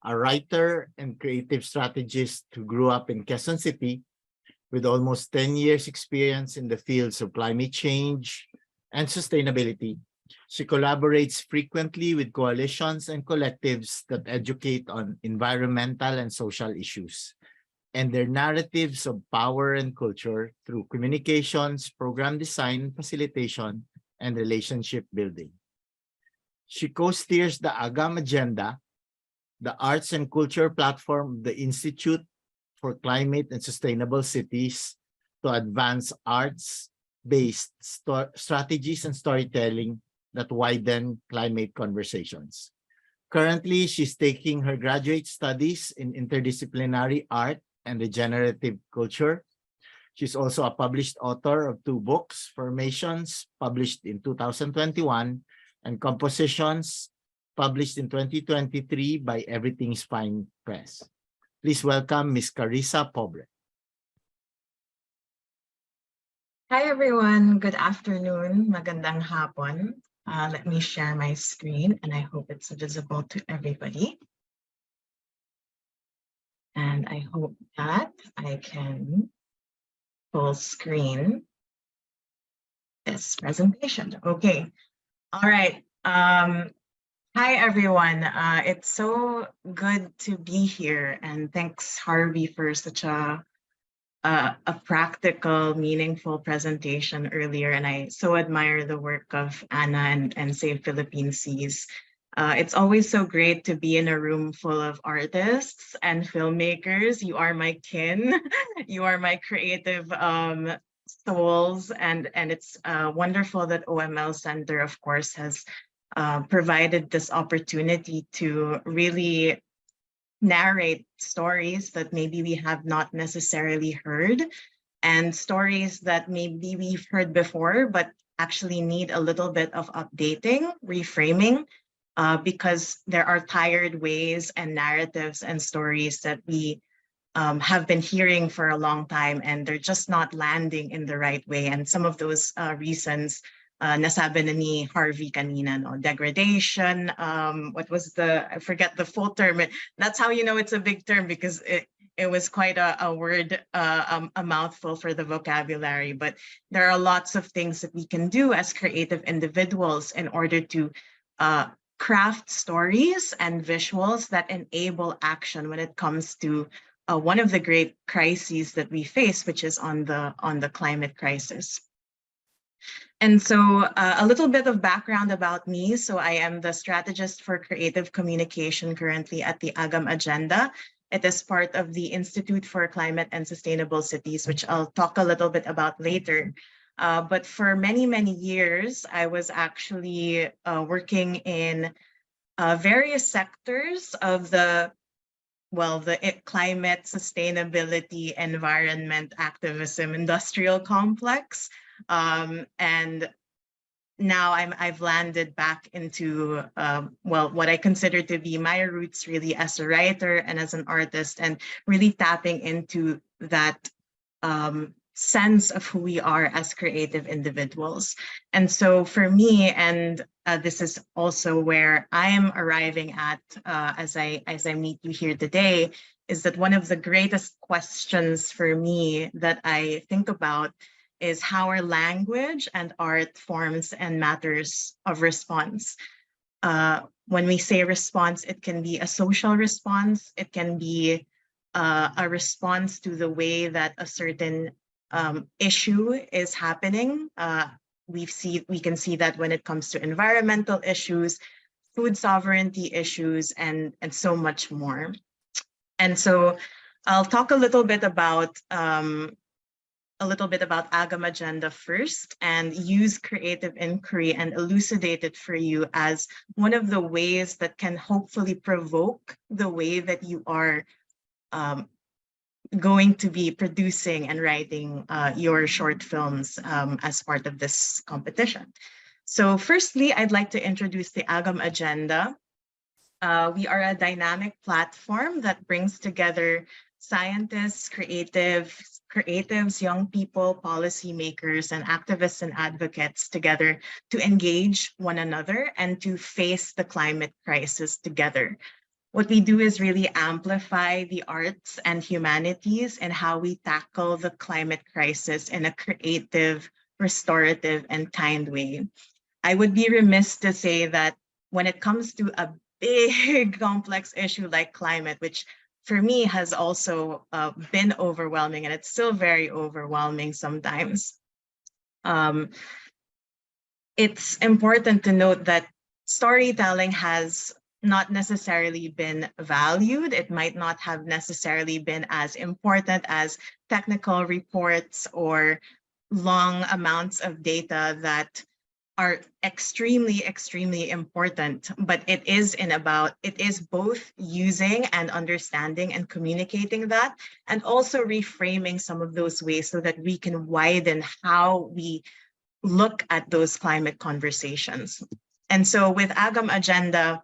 a writer and creative strategist who grew up in Quezon City with almost 10 years experience in the fields of climate change and sustainability. She collaborates frequently with coalitions and collectives that educate on environmental and social issues and their narratives of power and culture through communications, program design, facilitation, and relationship building. She co-steers the Agam Agenda, the arts and culture platform of the Institute for Climate and Sustainable Cities to advance arts-based strategies and storytelling that widen climate conversations. Currently, she's taking her graduate studies in interdisciplinary art and regenerative culture. She's also a published author of 2 books, Formations, published in 2021, and Compositions, published in 2023 by Everything's Fine Press. Please welcome Ms. Carissa Pobre. Hi everyone, good afternoon, magandang hapon. Let me share my screen and I hope it's visible to everybody. And I hope that I can full screen this presentation. Okay, all right. Hi everyone, it's so good to be here, and thanks Harvey for such a practical, meaningful presentation earlier, and I so admire the work of Anna and Save Philippine Seas. It's always so great to be in a room full of artists and filmmakers. You are my kin, you are my creative souls, and it's wonderful that OML Center, of course, has provided this opportunity to really narrate stories that maybe we have not necessarily heard, and stories that maybe we've heard before, but actually need a little bit of updating, reframing, because there are tired ways and narratives and stories that we have been hearing for a long time, and they're just not landing in the right way. And some of those reasons, nasabi na ni Harvey kanina, no? Degradation, what was I forget the full term. That's how you know it's a big term, because it was quite a word, a mouthful for the vocabulary. But there are lots of things that we can do as creative individuals in order to craft stories and visuals that enable action when it comes to one of the great crises that we face, which is on the climate crisis. And so a little bit of background about me. So I am the strategist for creative communication currently at the Agam Agenda. It is part of the Institute for Climate and Sustainable Cities, which I'll talk a little bit about later. But for many, many years, I was actually working in various sectors of the climate, sustainability, environment, activism, industrial complex. And now I've landed back into, what I consider to be my roots really as a writer and as an artist, and really tapping into that sense of who we are as creative individuals. And so for me, and this is also where I am arriving at as I meet you here today, is that one of the greatest questions for me that I think about is how our language and art forms and matters of response. When we say response, it can be a social response, it can be a response to the way that a certain issue is happening. We can see that when it comes to environmental issues, food sovereignty issues, and so much more. And so I'll talk a little bit about Agam Agenda first, and use creative inquiry and elucidate it for you as one of the ways that can hopefully provoke the way that you are going to be producing and writing your short films as part of this competition. So firstly, I'd like to introduce the Agam Agenda. We are a dynamic platform that brings together scientists, creatives, young people, policymakers, and activists and advocates together to engage one another and to face the climate crisis together. What we do is really amplify the arts and humanities and how we tackle the climate crisis in a creative, restorative, and kind way. I would be remiss to say that when it comes to a big complex issue like climate, which for me has also been overwhelming, and it's still very overwhelming sometimes. It's important to note that storytelling has not necessarily been valued. It might not have necessarily been as important as technical reports or long amounts of data that are extremely, extremely important, but it is both using and understanding and communicating that, and also reframing some of those ways so that we can widen how we look at those climate conversations. And so with Agam Agenda,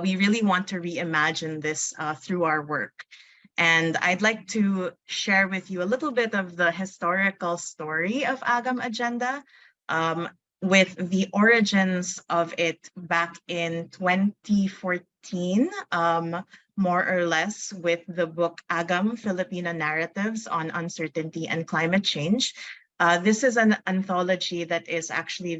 we really want to reimagine this through our work. And I'd like to share with you a little bit of the historical story of Agam Agenda, with the origins of it back in 2014, more or less, with the book Agam Filipino Narratives on Uncertainty and Climate Change. This is an anthology that is actually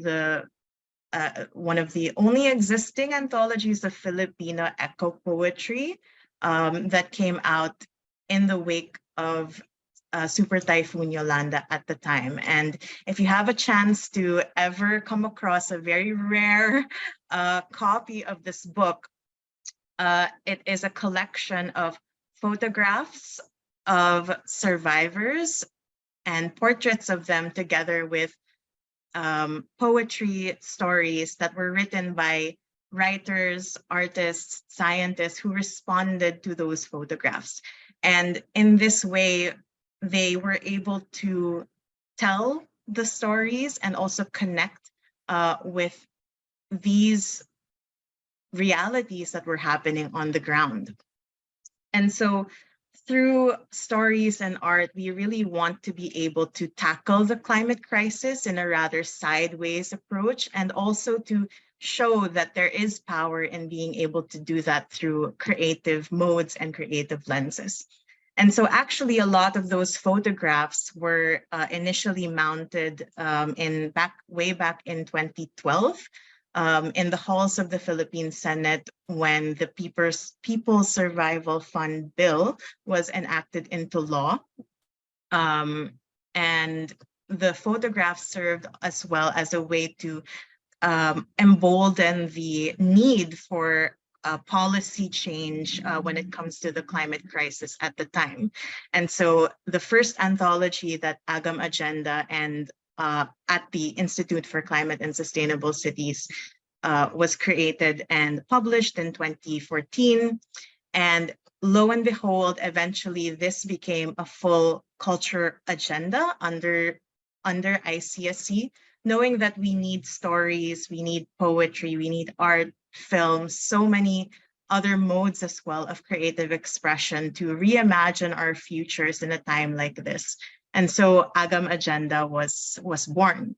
one of the only existing anthologies of Filipino eco poetry that came out in the wake of Super Typhoon Yolanda at the time. And if you have a chance to ever come across a very rare copy of this book, it is a collection of photographs of survivors and portraits of them, together with poetry stories that were written by writers, artists, scientists who responded to those photographs. And in this way, they were able to tell the stories and also connect with these realities that were happening on the ground. And so through stories and art, we really want to be able to tackle the climate crisis in a rather sideways approach, and also to show that there is power in being able to do that through creative modes and creative lenses. And so actually a lot of those photographs were initially mounted way back in 2012 in the halls of the Philippine Senate when the People's Survival Fund bill was enacted into law. And the photographs served as well as a way to embolden the need for policy change when it comes to the climate crisis at the time. And so the first anthology that Agam Agenda and at the Institute for Climate and Sustainable Cities was created and published in 2014. And lo and behold, eventually this became a full culture agenda under ICSC, knowing that we need stories, we need poetry, we need art, films, so many other modes as well of creative expression to reimagine our futures in a time like this. And so Agam Agenda was born.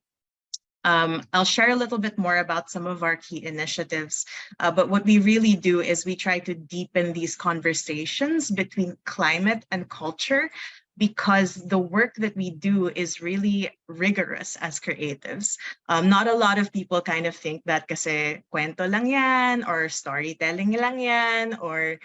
I'll share a little bit more about some of our key initiatives, but what we really do is we try to deepen these conversations between climate and culture, because the work that we do is really rigorous as creatives. Not a lot of people kind of think that kasi kwento lang yan, or storytelling lang yan, or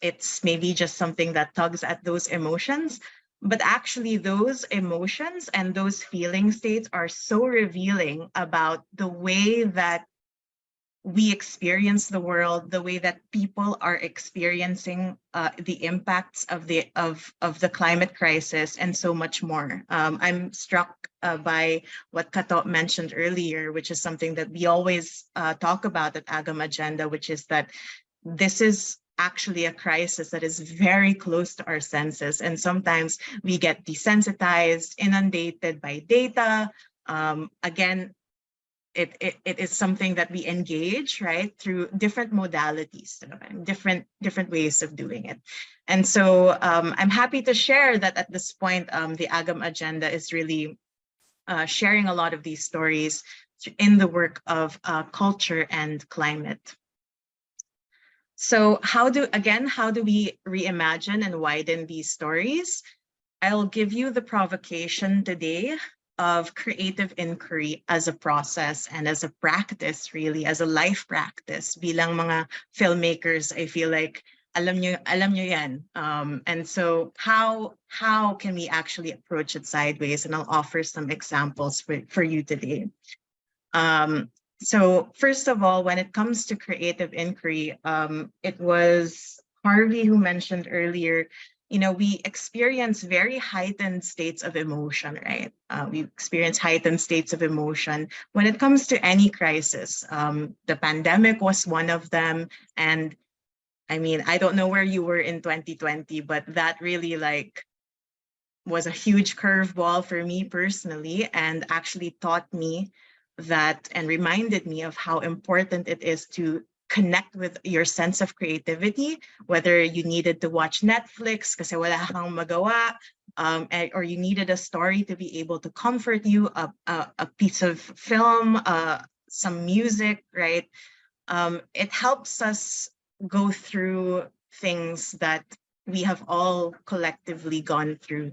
it's maybe just something that tugs at those emotions. But actually those emotions and those feeling states are so revealing about the way that we experience the world, the way that people are experiencing the impacts of the climate crisis, and so much more. I'm struck by what Kato mentioned earlier, which is something that we always talk about at Agam Agenda, which is that this is actually a crisis that is very close to our senses. And sometimes we get desensitized, inundated by data. Again, it is something that we engage, right, through different modalities, different ways of doing it. And so I'm happy to share that at this point, the Agam Agenda is really sharing a lot of these stories in the work of culture and climate. So how do we reimagine and widen these stories? I'll give you the provocation today of creative inquiry as a process and as a practice, really, as a life practice. Bilang mga filmmakers, I feel like alam nyo yan. And so how can we actually approach it sideways? And I'll offer some examples for you today. So first of all, when it comes to creative inquiry, it was Harvey who mentioned earlier, we experience very heightened states of emotion, right? We experience heightened states of emotion when it comes to any crisis. The pandemic was one of them. And I mean, I don't know where you were in 2020, but that really was a huge curveball for me personally, and actually taught me that and reminded me of how important it is to connect with your sense of creativity, whether you needed to watch Netflix kasi wala kang magawa, or you needed a story to be able to comfort you, a piece of film, some music, right? It helps us go through things that we have all collectively gone through.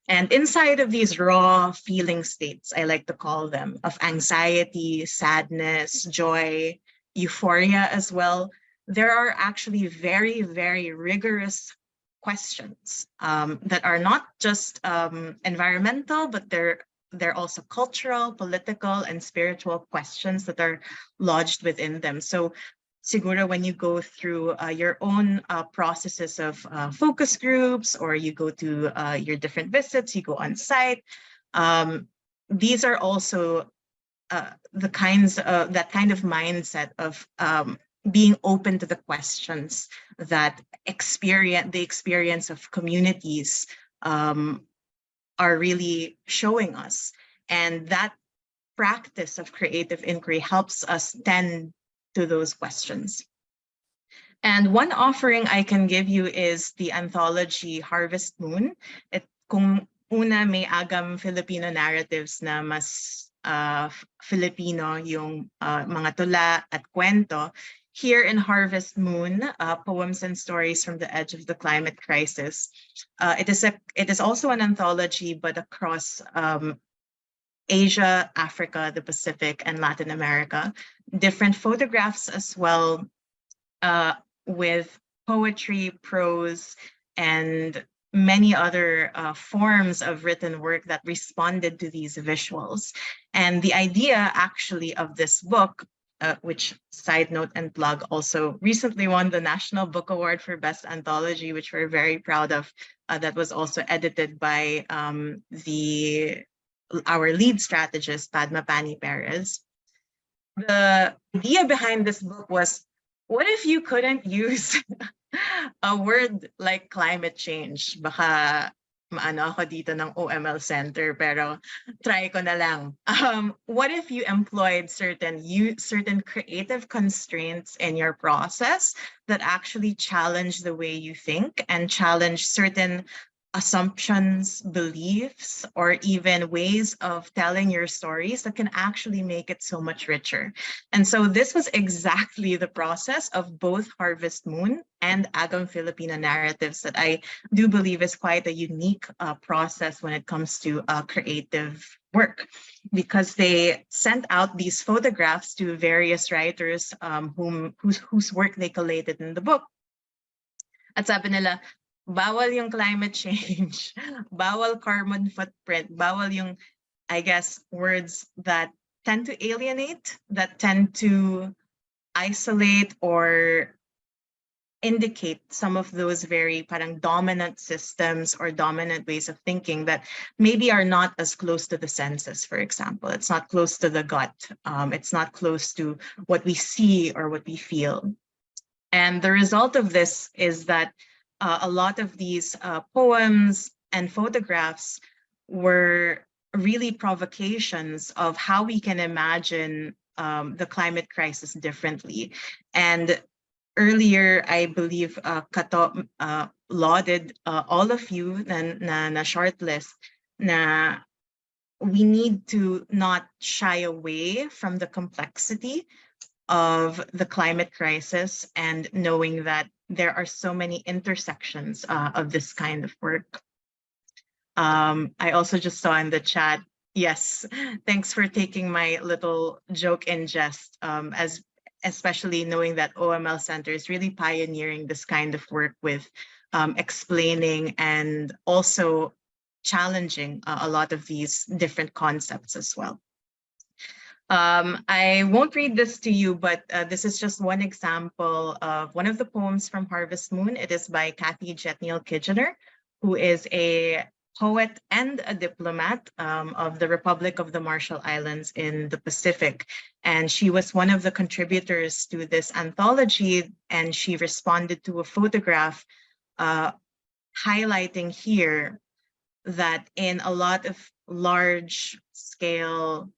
And inside of these raw feeling states, I like to call them, of anxiety, sadness, joy, euphoria as well, there are actually very, very rigorous questions that are not just environmental, but they're also cultural, political, and spiritual questions that are lodged within them. So siguro when you go through your own processes of focus groups, or you go to your different visits, you go on site, these are also that kind of mindset of being open to the questions that the experience of communities are really showing us. And that practice of creative inquiry helps us tend to those questions. And one offering I can give you is the anthology Harvest Moon. Kung una may Agam Filipino narratives na mas Filipino yung mga tula at kwento. Here in Harvest Moon, Poems and Stories from the Edge of the Climate Crisis. It is also an anthology, but across Asia, Africa, the Pacific, and Latin America. Different photographs as well, with poetry, prose, and many other forms of written work that responded to these visuals. And the idea actually of this book, which, side note and plug, also recently won the National Book Award for Best Anthology, which we're very proud of. That was also edited by our lead strategist, Padma Pani Perez. The idea behind this book was, what if you couldn't use a word like climate change? Baka maano ako dito ng OML Center, pero try ko na lang. What if you employed certain creative constraints in your process that actually challenge the way you think and challenge certain assumptions, beliefs, or even ways of telling your stories that can actually make it so much richer? And so this was exactly the process of both Harvest Moon and Agam Filipino narratives that I do believe is quite a unique process when it comes to creative work, because they sent out these photographs to various writers whose work they collated in the book. At sabi nila, bawal yung climate change, bawal carbon footprint, bawal yung, I guess, words that tend to alienate, that tend to isolate or indicate some of those very parang dominant systems or dominant ways of thinking that maybe are not as close to the senses, for example. It's not close to the gut. It's not close to what we see or what we feel. And the result of this is that a lot of these poems and photographs were really provocations of how we can imagine the climate crisis differently. And earlier, I believe Kato lauded all of you na shortlist na we need to not shy away from the complexity of the climate crisis and knowing that there are so many intersections of this kind of work. I also just saw in the chat, yes, thanks for taking my little joke in jest, as especially knowing that OML Center is really pioneering this kind of work with explaining and also challenging a lot of these different concepts as well. I won't read this to you, but this is just one example of one of the poems from Harvest Moon. It is by Kathy Jetniel Kitchener, who is a poet and a diplomat of the Republic of the Marshall Islands in the Pacific. And she was one of the contributors to this anthology, and she responded to a photograph highlighting here that in a lot of large scale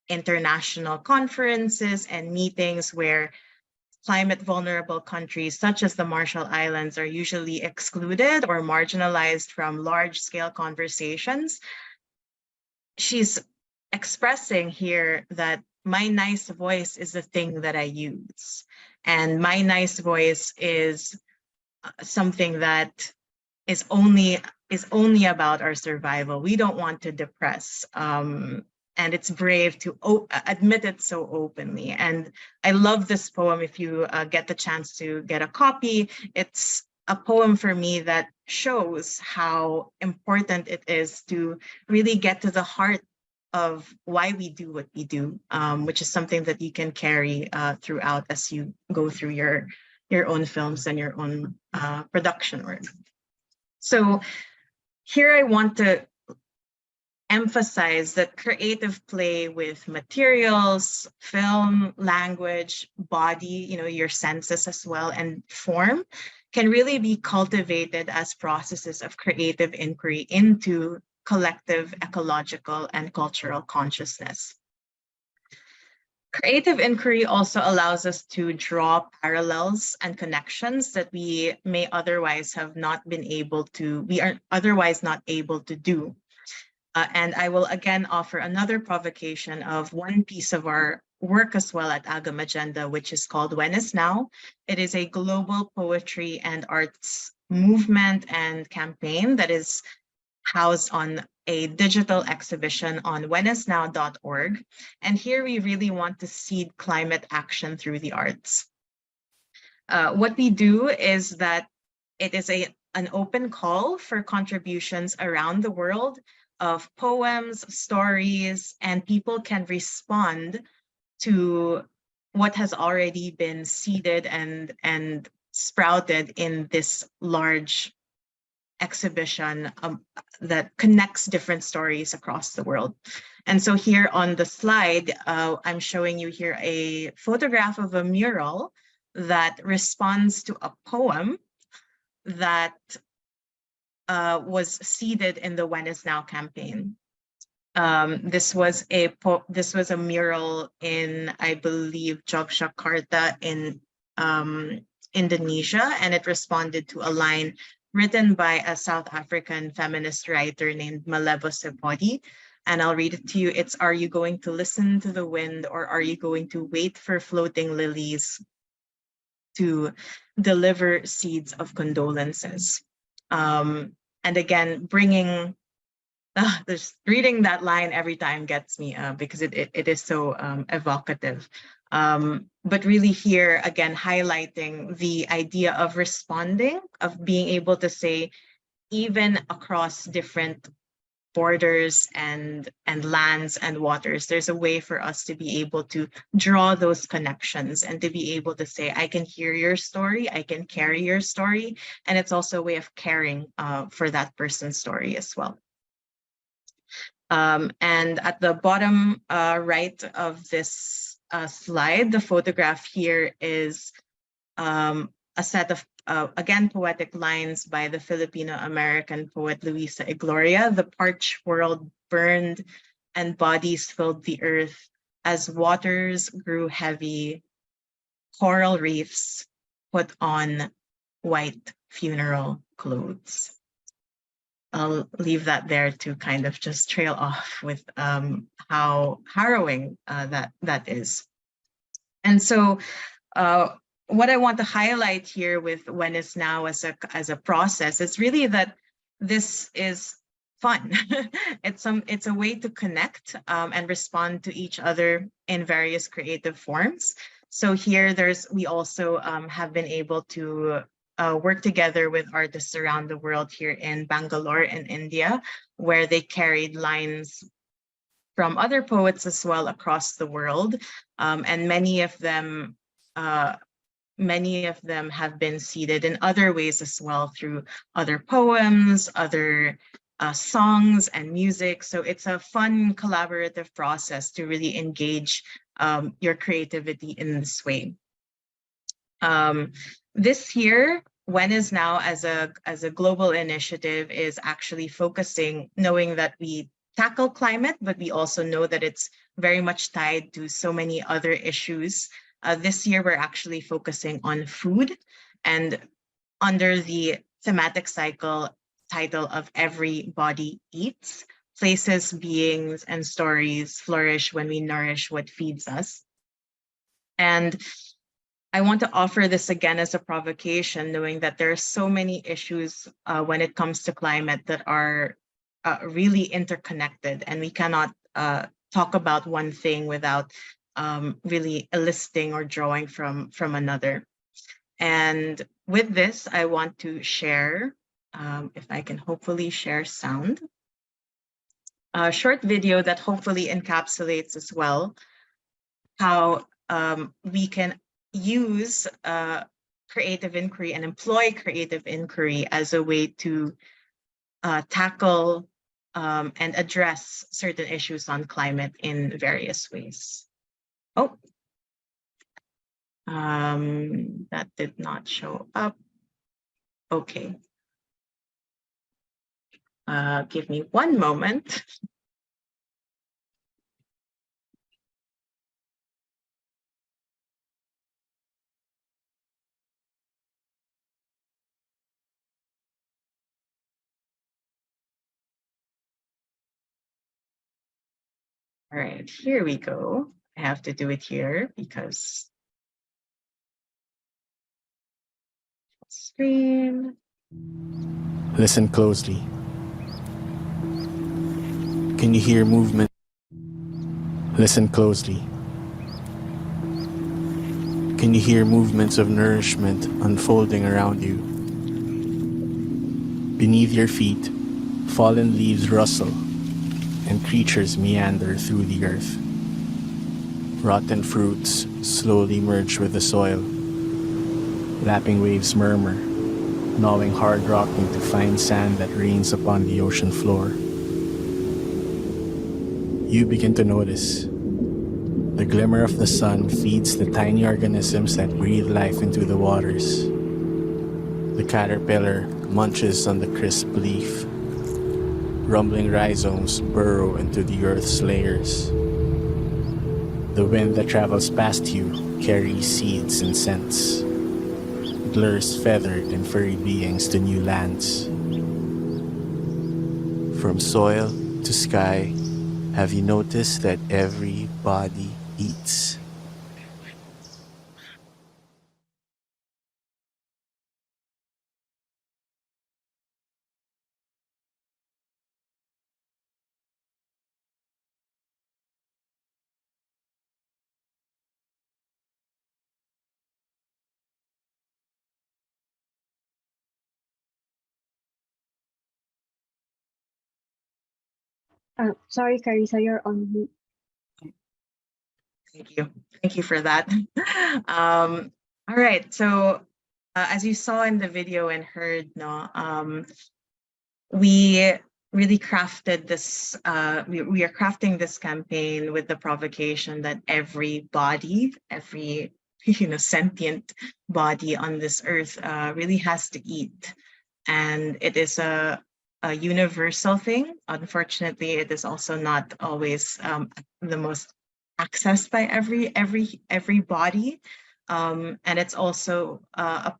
international conferences and meetings where climate vulnerable countries such as the Marshall Islands are usually excluded or marginalized from large scale conversations, she's expressing here that my nice voice is the thing that I use. And my nice voice is something that is only about our survival. We don't want to depress. And it's brave to admit it so openly. And I love this poem. If you get the chance to get a copy, it's a poem for me that shows how important it is to really get to the heart of why we do what we do, which is something that you can carry throughout as you go through your own films and your own production work. So here I want to emphasize that creative play with materials, film, language, body, your senses as well, and form can really be cultivated as processes of creative inquiry into collective ecological and cultural consciousness. Creative inquiry also allows us to draw parallels and connections that we may otherwise have not been able to, we are otherwise not able to do. And I will again offer another provocation of one piece of our work as well at Agam Agenda, which is called When Is Now. It is a global poetry and arts movement and campaign that is housed on a digital exhibition on whenisnow.org. And here we really want to seed climate action through the arts. What we do is that it is an open call for contributions around the world of poems, stories, and people can respond to what has already been seeded and sprouted in this large exhibition that connects different stories across the world. And so here on the slide, I'm showing you here a photograph of a mural that responds to a poem that was seeded in the When Is Now campaign. This was a mural in, I believe, Yogyakarta in Indonesia, and it responded to a line written by a South African feminist writer named Malevo Sepodi. And I'll read it to you. It's, "Are you going to listen to the wind, or are you going to wait for floating lilies to deliver seeds of condolences?" And again, bringing, reading that line every time gets me because it is so evocative. But really here, again, highlighting the idea of responding, of being able to say, even across different borders and lands and waters, there's a way for us to be able to draw those connections and to be able to say, I can hear your story, I can carry your story, and it's also a way of caring for that person's story as well. And at the bottom right of this slide, the photograph here is a set of, again, poetic lines by the Filipino-American poet Luisa Igloria. "The parched world burned and bodies filled the earth as waters grew heavy, coral reefs put on white funeral clothes." I'll leave that there to kind of just trail off with how harrowing that is. And so what I want to highlight here with When Is Now as a process is really that this is fun. It's a way to connect and respond to each other in various creative forms. So here we also have been able to work together with artists around the world here in Bangalore in India, where they carried lines from other poets as well across the world. And many of them have been seeded in other ways as well through other poems, other songs and music. So it's a fun collaborative process to really engage your creativity in this way. This year, When Is Now as a global initiative is actually focusing, knowing that we tackle climate, but we also know that it's very much tied to so many other issues. This year, we're actually focusing on food, and under the thematic title of Every Body Eats, places, beings, and stories flourish when we nourish what feeds us. And I want to offer this again as a provocation, knowing that there are so many issues when it comes to climate that are really interconnected, and we cannot talk about one thing without really eliciting or drawing from another. And with this, I want to share, if I can hopefully share sound, a short video that hopefully encapsulates as well how we can use creative inquiry and employ creative inquiry as a way to tackle and address certain issues on climate in various ways. Oh, that did not show up. Okay. Give me one moment. All right, here we go. I have to do it here because screen. Listen closely. Can you hear movement? Listen closely. Can you hear movements of nourishment unfolding around you? Beneath your feet, fallen leaves rustle and creatures meander through the earth. Rotten fruits slowly merge with the soil. Lapping waves murmur, gnawing hard rock into fine sand that rains upon the ocean floor. You begin to notice. The glimmer of the sun feeds the tiny organisms that breathe life into the waters. The caterpillar munches on the crisp leaf. Rumbling rhizomes burrow into the earth's layers. The wind that travels past you carries seeds and scents. Blurs feathered and furry beings to new lands. From soil to sky, have you noticed that every body eats? Sorry, Carissa, you're on mute. Thank you. Thank you for that. All right. So as you saw in the video and heard, no, we really crafted this, we are crafting this campaign with the provocation that every body, every sentient body on this earth really has to eat. And it is a universal thing. Unfortunately, it is also not always the most accessed by every body, and it's also a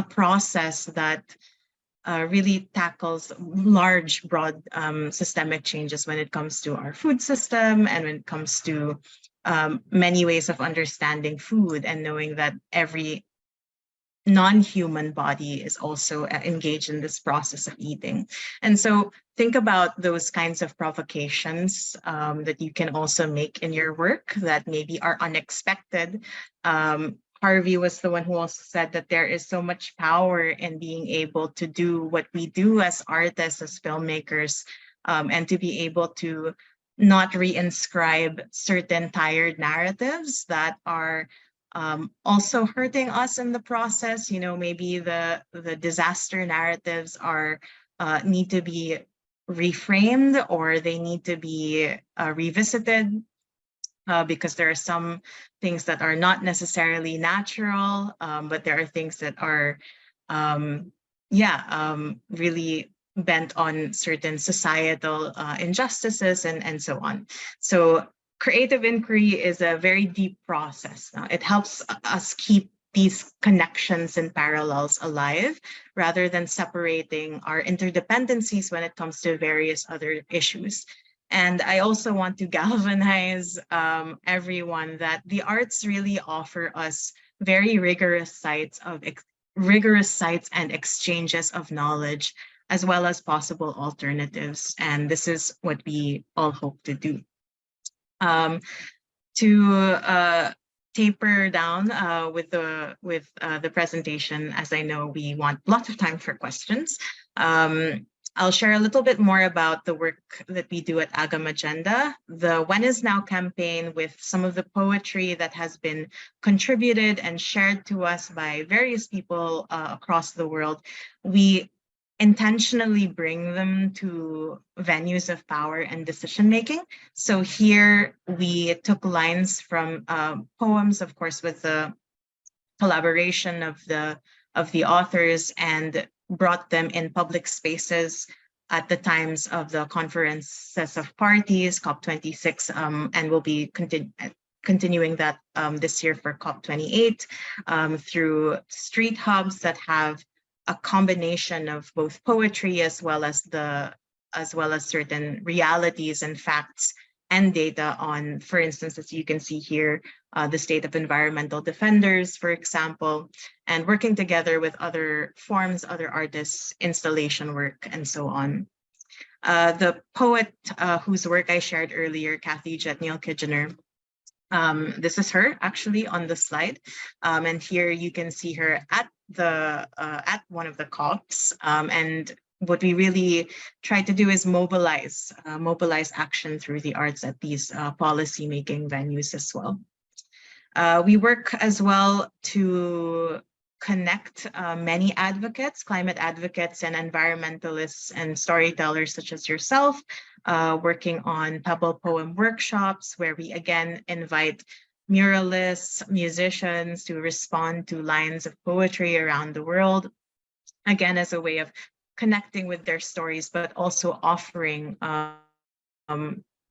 process that really tackles large, broad systemic changes when it comes to our food system and when it comes to many ways of understanding food and knowing that every non-human body is also engaged in this process of eating. And so think about those kinds of provocations that you can also make in your work that maybe are unexpected. Harvey was the one who also said that there is so much power in being able to do what we do as artists, as filmmakers, and to be able to not reinscribe certain tired narratives that are also hurting us in the process. You know, maybe the disaster narratives are need to be reframed, or they need to be revisited, because there are some things that are not necessarily natural, but there are things that are really bent on certain societal injustices and so on. So creative inquiry is a very deep process. It helps us keep these connections and parallels alive rather than separating our interdependencies when it comes to various other issues. And I also want to galvanize everyone that the arts really offer us very rigorous sites and exchanges of knowledge, as well as possible alternatives. And this is what we all hope to do. To taper down with the presentation, as I know we want lots of time for questions, I'll share a little bit more about the work that we do at Agam Agenda, the When Is Now campaign, with some of the poetry that has been contributed and shared to us by various people across the world. We intentionally bring them to venues of power and decision making. So here we took lines from poems, of course, with the collaboration of the authors, and brought them in public spaces at the times of the conferences of parties, COP26, and we'll be continuing that this year for COP28 through street hubs that have a combination of both poetry as well as certain realities and facts and data on, for instance, as you can see here, the state of environmental defenders, for example, and working together with other forms, other artists, installation work, and so on. The poet whose work I shared earlier, Kathy Jetniel-Kitchener, this is her actually on the slide, and here you can see her at one of the COPs, and what we really try to do is mobilize action through the arts at these policy-making venues as well. We work as well to connect many advocates, climate advocates and environmentalists and storytellers such as yourself, working on Pebble Poem workshops, where we again invite muralists, musicians to respond to lines of poetry around the world, again, as a way of connecting with their stories, but also offering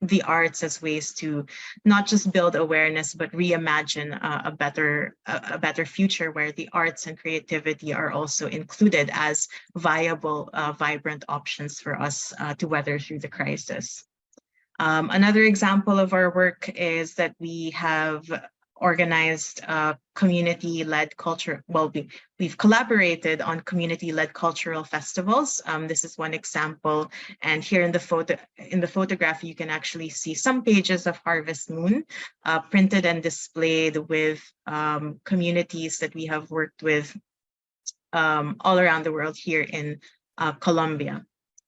the arts as ways to not just build awareness, but reimagine a better future where the arts and creativity are also included as viable, vibrant options for us to weather through the crisis. Another example of our work is that we have organized community-led culture. Well, we've collaborated on community-led cultural festivals. This is one example, and here in the photograph, you can actually see some pages of Harvest Moon printed and displayed with communities that we have worked with all around the world here in Colombia.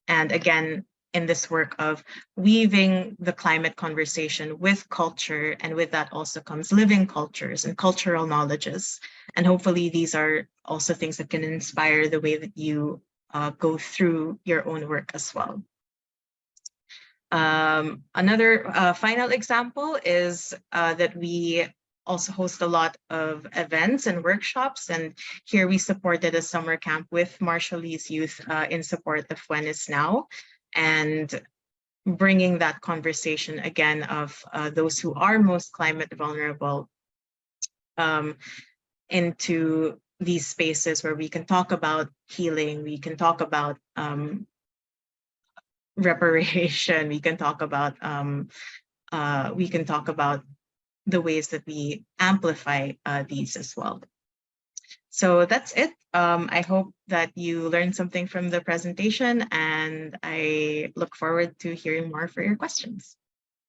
And again, in this work of weaving the climate conversation with culture, and with that also comes living cultures and cultural knowledges. And hopefully these are also things that can inspire the way that you go through your own work as well. Another final example is that we also host a lot of events and workshops, and here we supported a summer camp with Marshallese youth in support of When Is Now, and bringing that conversation again of those who are most climate vulnerable into these spaces where we can talk about healing, we can talk about reparation, we can talk about the ways that we amplify these as well. So that's it. I hope that you learned something from the presentation, and I look forward to hearing more for your questions.